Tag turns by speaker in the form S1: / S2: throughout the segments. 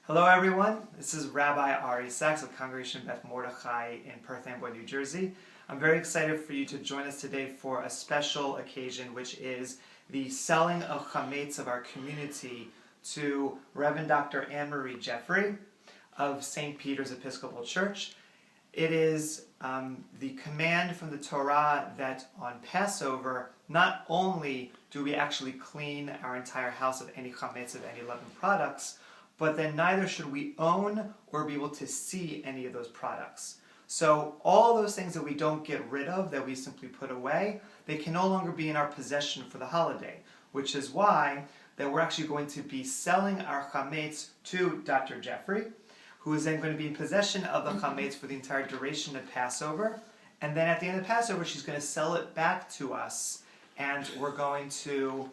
S1: Hello everyone, this is Rabbi Ari Sachs of Congregation Beth Mordecai in Perth Amboy, New Jersey. I'm very excited for you to join us today for a special occasion, which is the selling of Hametz of our community to Reverend Dr. Anne-Marie Jeffrey of St. Peter's Episcopal Church. It is the command from the Torah that on Passover, not only do we actually clean our entire house of any Hametz, of any leavened products, but then neither should we own or be able to see any of those products. So all those things that we don't get rid of, that we simply put away, they can no longer be in our possession for the holiday, which is why that we're actually going to be selling our Hametz to Dr. Jeffrey, who is then going to be in possession of the Hametz for the entire duration of Passover. And then at the end of Passover, she's going to sell it back to us, and we're going to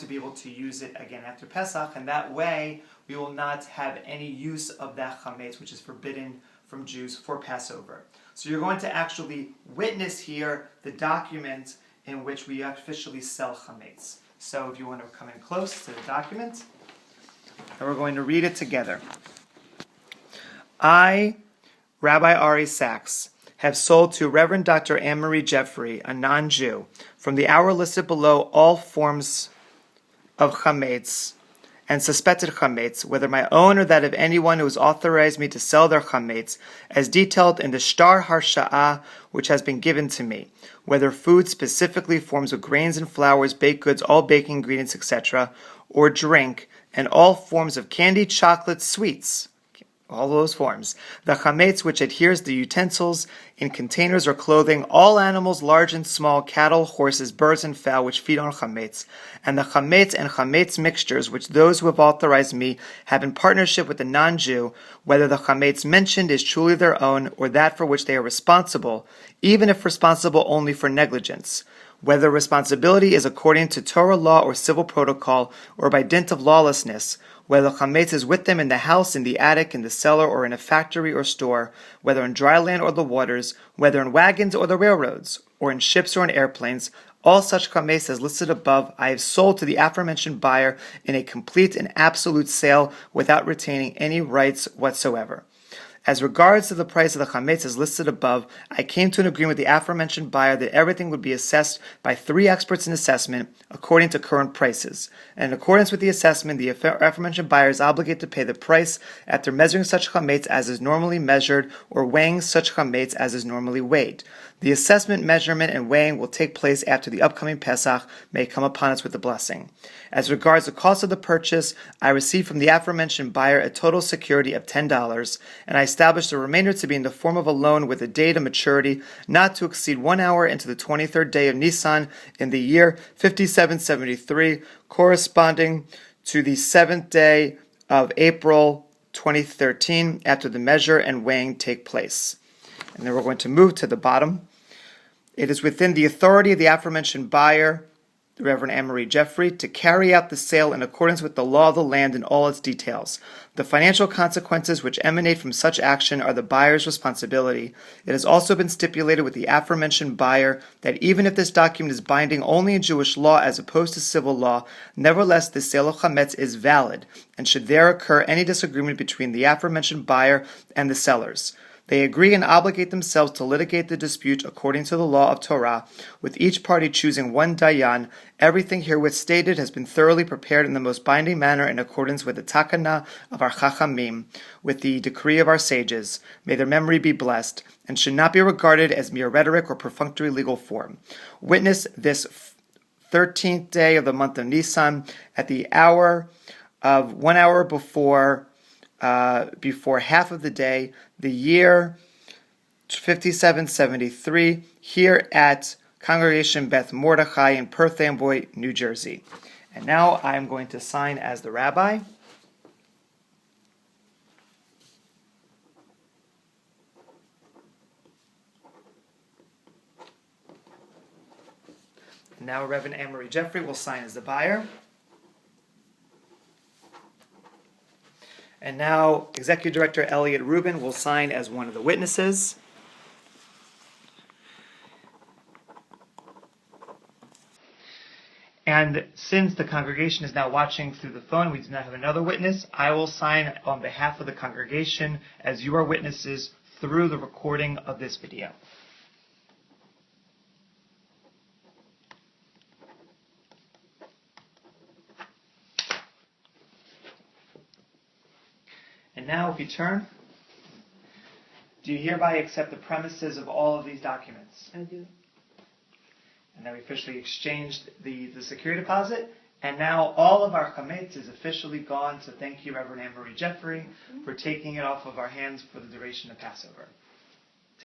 S1: be able to use it again after Pesach, and that way we will not have any use of that Hametz, which is forbidden from Jews for Passover. So you're going to actually witness here the document in which we officially sell Hametz. So if you want to come in close to the document, and we're going to read it together. I, Rabbi Ari Sachs, have sold to Reverend Dr. Anne-Marie Jeffrey, a non-Jew, from the hour listed below all forms of Hametz and suspected Hametz, whether my own or that of anyone who has authorized me to sell their Hametz, as detailed in the Shtar Harsha'ah which has been given to me, whether food, specifically forms of grains and flours, baked goods, all baking ingredients, etc., or drink, and all forms of candy, chocolate, sweets, all those forms, the Hametz which adheres to utensils in containers or clothing, all animals large and small, cattle, horses, birds, and fowl which feed on Hametz, and the Hametz and Hametz mixtures which those who have authorized me have in partnership with the non-Jew, whether the Hametz mentioned is truly their own or that for which they are responsible, even if responsible only for negligence, whether responsibility is according to Torah law or civil protocol or by dint of lawlessness, whether Hametz is with them in the house, in the attic, in the cellar, or in a factory or store, whether in dry land or the waters, whether in wagons or the railroads, or in ships or in airplanes, all such Hametz as listed above I have sold to the aforementioned buyer in a complete and absolute sale without retaining any rights whatsoever. As regards to the price of the Hametz as listed above, I came to an agreement with the aforementioned buyer that everything would be assessed by 3 experts in assessment according to current prices. And in accordance with the assessment, the aforementioned buyer is obligated to pay the price after measuring such Hametz as is normally measured or weighing such Hametz as is normally weighed. The assessment, measurement, and weighing will take place after the upcoming Pesach may come upon us with the blessing. As regards the cost of the purchase, I received from the aforementioned buyer a total security of $10, and I established the remainder to be in the form of a loan with a date of maturity not to exceed 1 hour into the 23rd day of Nisan in the year 5773, corresponding to the 7th day of April 2013, after the measure and weighing take place. And then we're going to move to the bottom. It is within the authority of the aforementioned buyer, the Reverend Anne-Marie Jeffrey, to carry out the sale in accordance with the law of the land in all its details. The financial consequences which emanate from such action are the buyer's responsibility. It has also been stipulated with the aforementioned buyer that even if this document is binding only in Jewish law as opposed to civil law, nevertheless the sale of Hametz is valid, and should there occur any disagreement between the aforementioned buyer and the sellers, they agree and obligate themselves to litigate the dispute according to the law of Torah, with each party choosing one dayan. Everything herewith stated has been thoroughly prepared in the most binding manner in accordance with the takana of our chachamim, with the decree of our sages. May their memory be blessed, and should not be regarded as mere rhetoric or perfunctory legal form. Witness this 13th day of the month of Nisan at the hour of 1 hour before half of the day, the year 5773, here at Congregation Beth Mordecai in Perth Amboy, New Jersey. And now I am going to sign as the rabbi. And now Reverend Anne-Marie Jeffrey will sign as the buyer. And now Executive Director Elliot Rubin will sign as one of the witnesses. And since the congregation is now watching through the phone, we do not have another witness, I will sign on behalf of the congregation as you are witnesses through the recording of this video. And now, if you turn, do you hereby accept the premises of all of these documents?
S2: I do.
S1: And then we officially exchanged the security deposit. And now all of our Hametz is officially gone. So thank you, Reverend Anne-Marie Jeffrey, for taking it off of our hands for the duration of Passover.